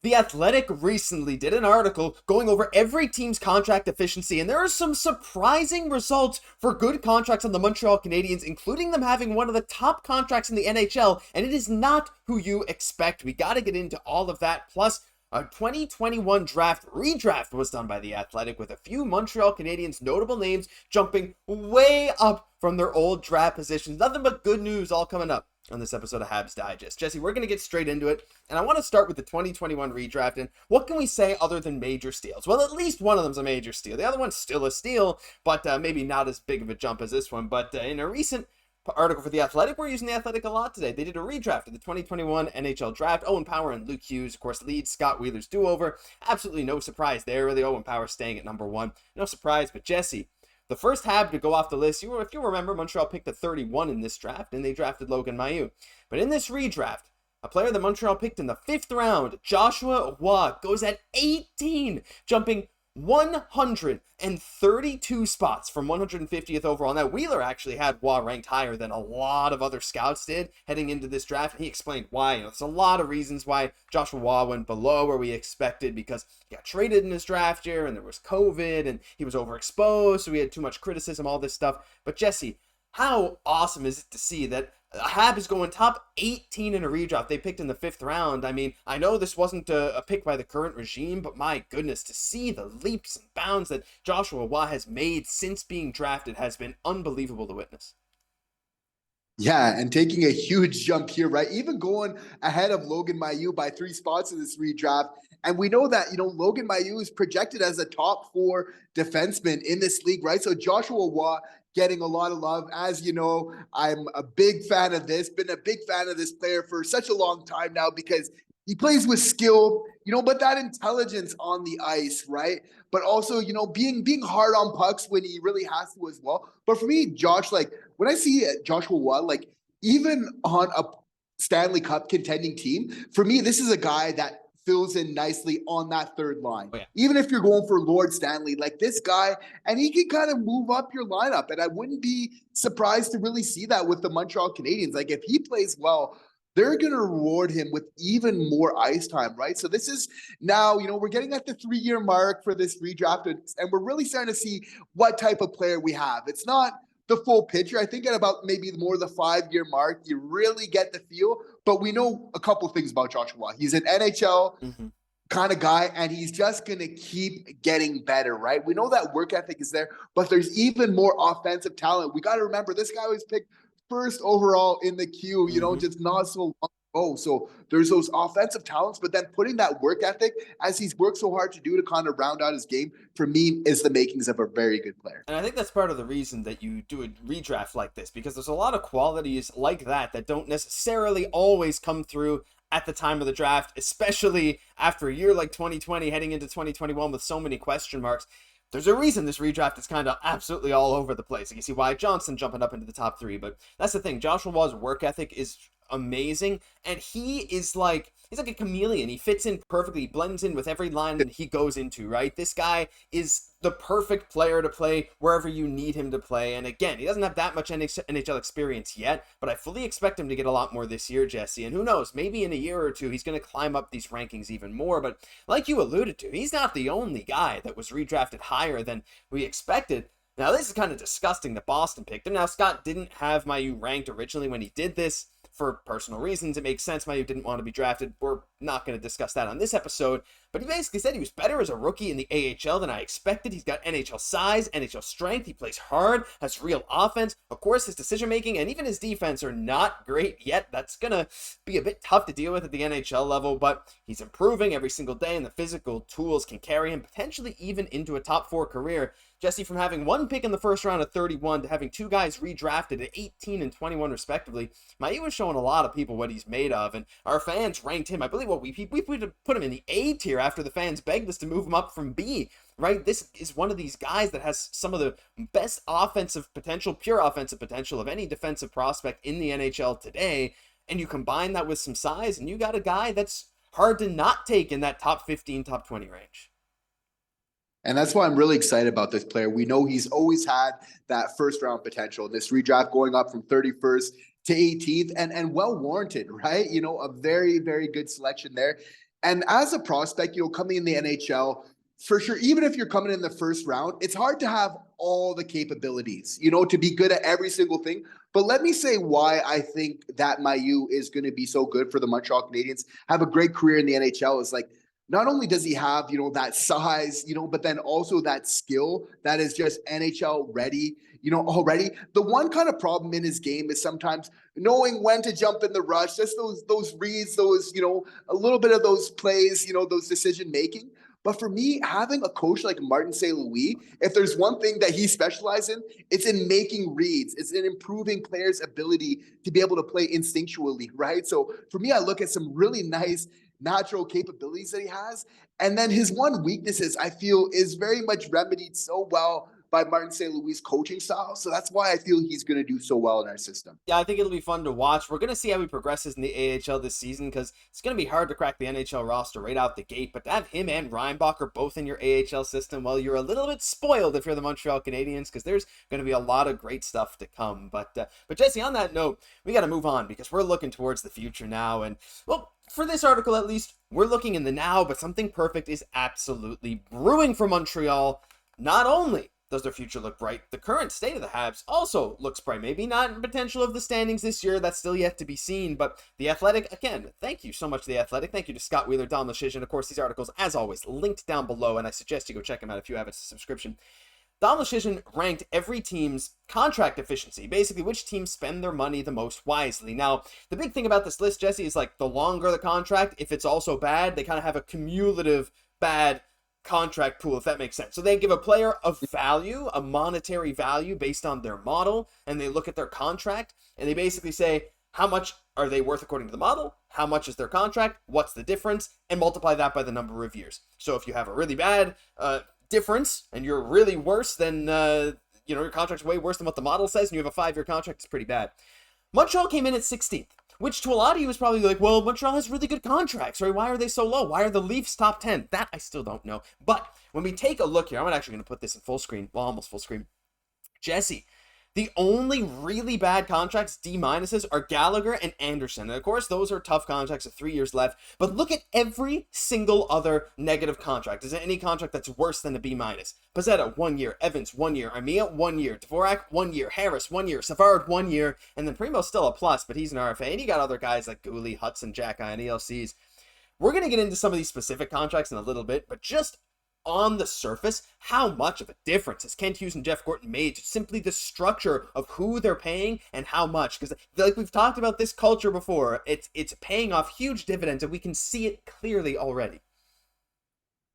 The Athletic recently did an article going over every team's contract efficiency, and there are some surprising results for good contracts on the Montreal Canadiens, including them having one of the top contracts in the NHL, and it is not who you expect. We got to get into all of that, plus a 2021 redraft was done by The Athletic, with a few Montreal Canadiens notable names jumping way up from their old draft positions. Nothing but good news all coming up on this episode of Habs Digest. Jesse, we're going to get straight into it, and I want to start with the 2021 redraft, and what can we say other than major steals? Well, at least one of them's a major steal. The other one's still a steal, but maybe not as big of a jump as this one. But in a recent article for The Athletic, we're using The Athletic a lot today. They did a redraft of the 2021 NHL draft. Owen Power and Luke Hughes, of course, lead Scott Wheeler's do-over. Absolutely no surprise there, really. Owen Power staying at number one. No surprise, but Jesse, the first Hab to go off the list, if you remember, Montreal picked at 31 in this draft, and they drafted Logan Mailloux. But in this redraft, a player that Montreal picked in the 5th round, Joshua Roy, goes at 18, jumping 132 spots from 150th overall. Now, Wheeler actually had Roy ranked higher than a lot of other scouts did heading into this draft, and he explained why. There's a lot of reasons why Joshua Roy went below where we expected, because he got traded in his draft year, and there was COVID, and he was overexposed, so we had too much criticism, all this stuff. But Jesse, how awesome is it to see that Hab is going top 18 in a redraft they picked in the 5th round? I mean, I know this wasn't a pick by the current regime, but my goodness, to see the leaps and bounds that Joshua Roy has made since being drafted has been unbelievable to witness. Yeah, and taking a huge jump here, right? Even going ahead of Logan Mailloux by 3 spots in this redraft. And we know that, Logan Mailloux is projected as a top 4 defenseman in this league, right? So Joshua Roy getting a lot of love. As you know, I'm a big fan of this, been a big fan of this player for such a long time now, because he plays with skill, but that intelligence on the ice, right? But also, being hard on pucks when he really has to as well. But for me, Josh, when I see Joshua Roy, even on a Stanley Cup contending team, for me, this is a guy that fills in nicely on that third line. Oh, yeah. Even if you're going for Lord Stanley, this guy, and he can kind of move up your lineup. And I wouldn't be surprised to really see that with the Montreal Canadiens. If he plays well, they're going to reward him with even more ice time, right? So this is now, we're getting at the 3-year mark for this redraft, and we're really starting to see what type of player we have. It's not the full picture. I think at about maybe more the 5-year mark, you really get the feel. But we know a couple things about Joshua. He's an NHL kind of guy, and he's just going to keep getting better, right? We know that work ethic is there, but there's even more offensive talent. We got to remember, this guy was picked 1st overall in the queue, just not so long ago. So there's those offensive talents, but then putting that work ethic, as he's worked so hard to do, to kind of round out his game, for me, is the makings of a very good player. And I think that's part of the reason that you do a redraft like this, because there's a lot of qualities like that don't necessarily always come through at the time of the draft, especially after a year like 2020, heading into 2021 with so many question marks. There's a reason this redraft is kind of absolutely all over the place. You can see Wyatt Johnston jumping up into the top 3, but that's the thing. Joshua Roy's work ethic is amazing, and he's like a chameleon. He fits in perfectly. He blends in with every line that he goes into, right? This guy is the perfect player to play wherever you need him to play. And again, he doesn't have that much NHL experience yet, but I fully expect him to get a lot more this year, Jesse. And who knows, maybe in a year or two, he's going to climb up these rankings even more. But like you alluded to, he's not the only guy that was redrafted higher than we expected. Now, this is kind of disgusting that Boston picked him. Now, Scott didn't have Mailloux ranked originally when he did this. For personal reasons, it makes sense. Mailloux didn't want to be drafted. We're not going to discuss that on this episode. But he basically said he was better as a rookie in the AHL than I expected. He's got NHL size, NHL strength. He plays hard, has real offense. Of course, his decision-making and even his defense are not great yet. That's going to be a bit tough to deal with at the NHL level, but he's improving every single day, and the physical tools can carry him potentially even into a top 4 career. Jesse, from having 1 pick in the 1st round at 31 to having 2 guys redrafted at 18 and 21 respectively, Mailloux was showing a lot of people what he's made of, and our fans ranked him. I believe we put him in the A tier after the fans begged us to move him up from B, right? This is one of these guys that has some of the best offensive potential, pure offensive potential of any defensive prospect in the NHL today, and you combine that with some size, and you got a guy that's hard to not take in that top 15, top 20 range. And that's why I'm really excited about this player. We know he's always had that 1st round potential. This redraft going up from 31st to 18th, and well warranted, right? A very, very good selection there. And as a prospect, coming in the NHL, for sure, even if you're coming in the first round, it's hard to have all the capabilities, to be good at every single thing. But let me say why I think that Mailloux is going to be so good for the Montreal Canadiens, have a great career in the NHL. Is like, not only does he have, that size, but then also that skill that is just NHL ready, already. The one kind of problem in his game is sometimes knowing when to jump in the rush, just those reads, those, a little bit of those plays, those decision making. But for me, having a coach like Martin St. Louis, if there's one thing that he specializes in, it's in making reads. It's in improving players' ability to be able to play instinctually, right? So for me, I look at some really nice natural capabilities that he has. And then his one weaknesses, I feel, is very much remedied so well by Martin St. Louis' coaching style. So that's why I feel he's going to do so well in our system. Yeah, I think it'll be fun to watch. We're going to see how he progresses in the AHL this season, because it's going to be hard to crack the NHL roster right out the gate. But to have him and Reinbacher both in your AHL system, well, you're a little bit spoiled if you're the Montreal Canadiens, because there's going to be a lot of great stuff to come. But Jesse, on that note, we got to move on, because we're looking towards the future now. And, well, for this article at least, we're looking in the now, but something perfect is absolutely brewing for Montreal. Not only does their future look bright, the current state of the Habs also looks bright. Maybe not in potential of the standings this year, that's still yet to be seen, but The Athletic, again, thank you so much to The Athletic, thank you to Scott Wheeler, Dom Lucic, and of course these articles, as always, linked down below, and I suggest you go check them out if you have a subscription. Dom Lucic ranked every team's contract efficiency, basically which teams spend their money the most wisely. Now, the big thing about this list, Jesse, is like the longer the contract, if it's also bad, they kind of have a cumulative bad contract pool, if that makes sense. So they give a player of value, a monetary value based on their model, and they look at their contract, and they basically say, how much are they worth according to the model? How much is their contract? What's the difference? And multiply that by the number of years. So if you have a really bad difference, and you're really worse than, your contract's way worse than what the model says, and you have a 5-year contract, it's pretty bad. Montreal came in at 16th. Which to a lot of you is probably like, well, Montreal has really good contracts, right? Why are they so low? Why are the Leafs top 10? That I still don't know. But when we take a look here, I'm actually going to put this in full screen. Well, almost full screen. Jesse, the only really bad contracts, D-minuses, are Gallagher and Anderson. And of course, those are tough contracts with 3 years left. But look at every single other negative contract. Is there any contract that's worse than a B-? Pezzetta, 1 year. Evans, 1 year. Armia, 1 year. Dvorak, 1 year. Harris, 1 year. Savard, 1 year. And then Primeau's still a plus, but he's an RFA. And you got other guys like Guhle, Hudson, Xhekaj, and ELCs. We're going to get into some of these specific contracts in a little bit, but just on the surface, how much of a difference has Kent Hughes and Jeff Gorton made to simply the structure of who they're paying and how much? Because like we've talked about this culture before, it's paying off huge dividends, and we can see it clearly already.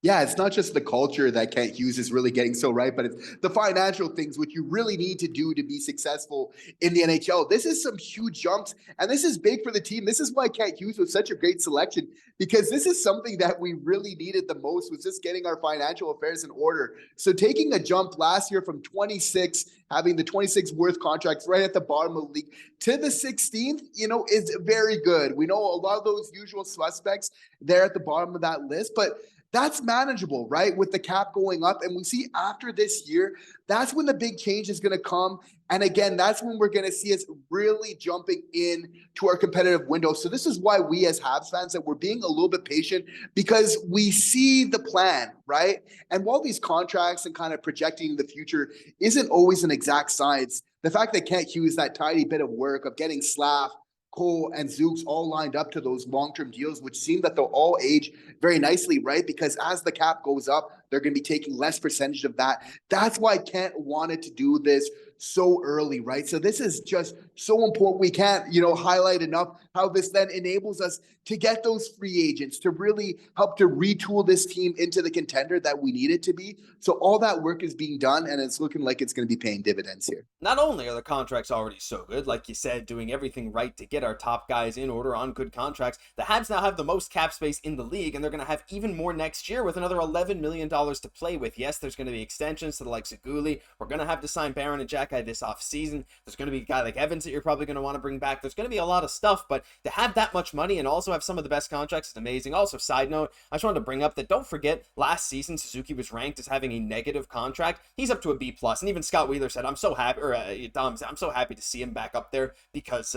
Yeah, it's not just the culture that Kent Hughes is really getting so right, but it's the financial things which you really need to do to be successful in the NHL. This is some huge jumps, and this is big for the team. This is why Kent Hughes was such a great selection, because this is something that we really needed the most, was just getting our financial affairs in order. So taking a jump last year from 26, having the 26th worth contracts right at the bottom of the league, to the 16th, is very good. We know a lot of those usual suspects there at the bottom of that list, but that's manageable, right? With the cap going up. And we see after this year, that's when the big change is going to come. And again, that's when we're going to see us really jumping in to our competitive window. So this is why we as Habs fans, that we're being a little bit patient, because we see the plan, right? And while these contracts and kind of projecting the future isn't always an exact science, the fact that Kent Hughes, that tiny bit of work of getting Slav, Cole, and Zooks all lined up to those long-term deals, which seem that they'll all age very nicely, right? Because as the cap goes up, they're going to be taking less percentage of that. That's why Kent wanted to do this so early, right? So this is just so important. We can't, highlight enough how this then enables us to get those free agents, to really help to retool this team into the contender that we need it to be. So all that work is being done, and it's looking like it's going to be paying dividends here. Not only are the contracts already so good, like you said, doing everything right to get our top guys in order on good contracts, the Habs now have the most cap space in the league, and they're going to have even more next year with another $11 million to play with. Yes, there's going to be extensions to the likes of Guhle. We're going to have to sign Barron and Jack Xhekaj this offseason. There's going to be a guy like Evans that you're probably going to want to bring back. There's going to be a lot of stuff, but to have that much money and also have some of the best contracts is amazing. Also, side note, I just wanted to bring up that don't forget, last season, Suzuki was ranked as having a negative contract. He's up to a B+, and even Scott Wheeler said, I'm so happy, or Dom said, I'm so happy to see him back up there because,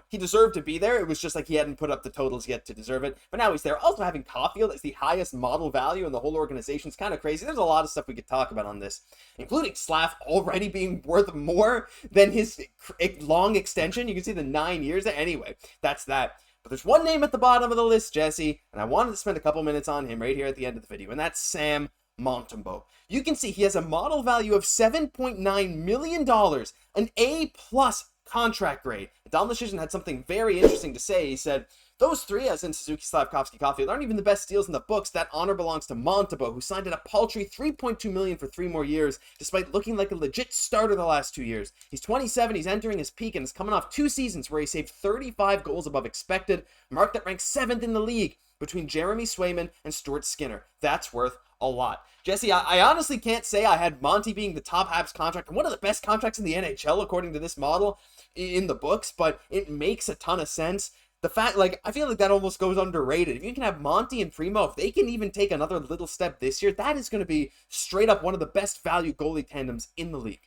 he deserved to be there. It was just like he hadn't put up the totals yet to deserve it, but now he's there. Also, having Caufield as the highest model value in the whole organization is kind of crazy. There's a lot of stuff we could talk about on this, including Slav already being worth more than his long extension. You can see the 9 years. Anyway, that's that. But there's one name at the bottom of the list, Jesse, and I wanted to spend a couple minutes on him right here at the end of the video, and that's Sam Montembeault. You can see he has a model value of $7.9 million, an A+ contract grade. Dom Luszczyszyn had something very interesting to say. He said, those three, as in Suzuki, Slafkovsky, Caufield, aren't even the best deals in the books. That honor belongs to Montembeault, who signed at a paltry $3.2 million for 3 more years, despite looking like a legit starter the last 2 years. He's 27, he's entering his peak, and is coming off 2 seasons where he saved 35 goals above expected, a mark that ranks 7th in the league between Jeremy Swayman and Stuart Skinner. That's worth a lot. Jesse, I honestly can't say I had Monty being the top Habs contract and one of the best contracts in the NHL according to this model in the books, but it makes a ton of sense. The fact, I feel like that almost goes underrated. If you can have Monty and Primeau, if they can even take another little step this year, that is going to be straight up one of the best value goalie tandems in the league.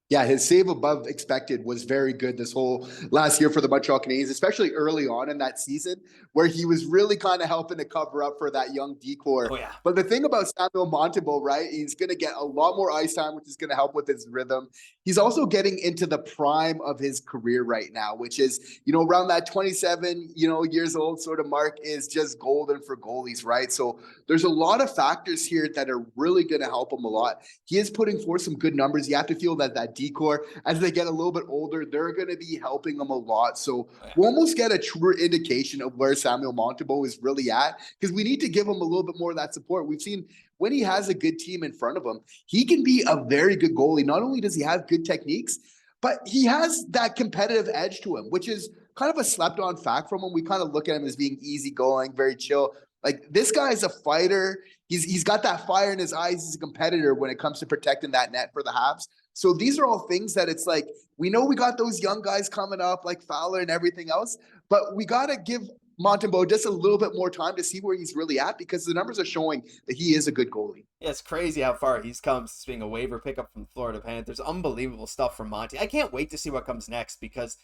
Yeah, his save above expected was very good this whole last year for the Montreal Canadiens, especially early on in that season where he was really kind of helping to cover up for that young decor. Oh, yeah. But the thing about Samuel Montembeault, right, he's going to get a lot more ice time, which is going to help with his rhythm. He's also getting into the prime of his career right now, which is, around that 27, years old sort of mark is just golden for goalies, right? So there's a lot of factors here that are really going to help him a lot. He is putting forth some good numbers. You have to feel that decor, as they get a little bit older, they're going to be helping them a lot. So we'll almost get a true indication of where Samuel Montembeault is really at, because we need to give him a little bit more of that support. We've seen when he has a good team in front of him, he can be a very good goalie. Not only does he have good techniques, but he has that competitive edge to him, which is kind of a slept on fact from him. We kind of look at him as being easygoing, very chill. Like, this guy's a fighter. He's got that fire in his eyes. He's a competitor when it comes to protecting that net for the Habs. So these are all things that it's like, we know we got those young guys coming up like Fowler and everything else, but we got to give Montembeault just a little bit more time to see where he's really at, because the numbers are showing that he is a good goalie. Yeah, it's crazy how far he's come since being a waiver pickup from the Florida Panthers. Unbelievable stuff from Monty. I can't wait to see what comes next, because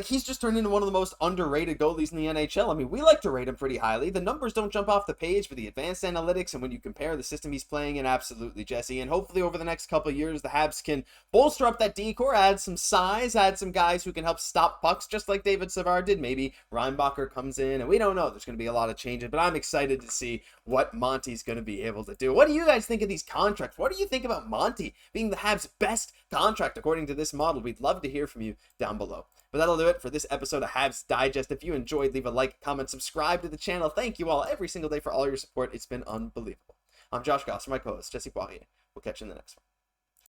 he's just turned into one of the most underrated goalies in the NHL. I mean, we like to rate him pretty highly. The numbers don't jump off the page for the advanced analytics, and when you compare the system he's playing in, absolutely, Jesse. And hopefully over the next couple of years, the Habs can bolster up that decor, add some size, add some guys who can help stop pucks, just like David Savard did. Maybe Reinbacher comes in, and we don't know. There's going to be a lot of changes, but I'm excited to see what Monty's going to be able to do. What do you guys think of these contracts? What do you think about Monty being the Habs' best contract according to this model? We'd love to hear from you down below. But that'll do it for this episode of Habs Digest. If you enjoyed, leave a like, comment, subscribe to the channel. Thank you all every single day for all your support. It's been unbelievable. I'm Josh Gosse, my co-host, Jesse Poirier. We'll catch you in the next one.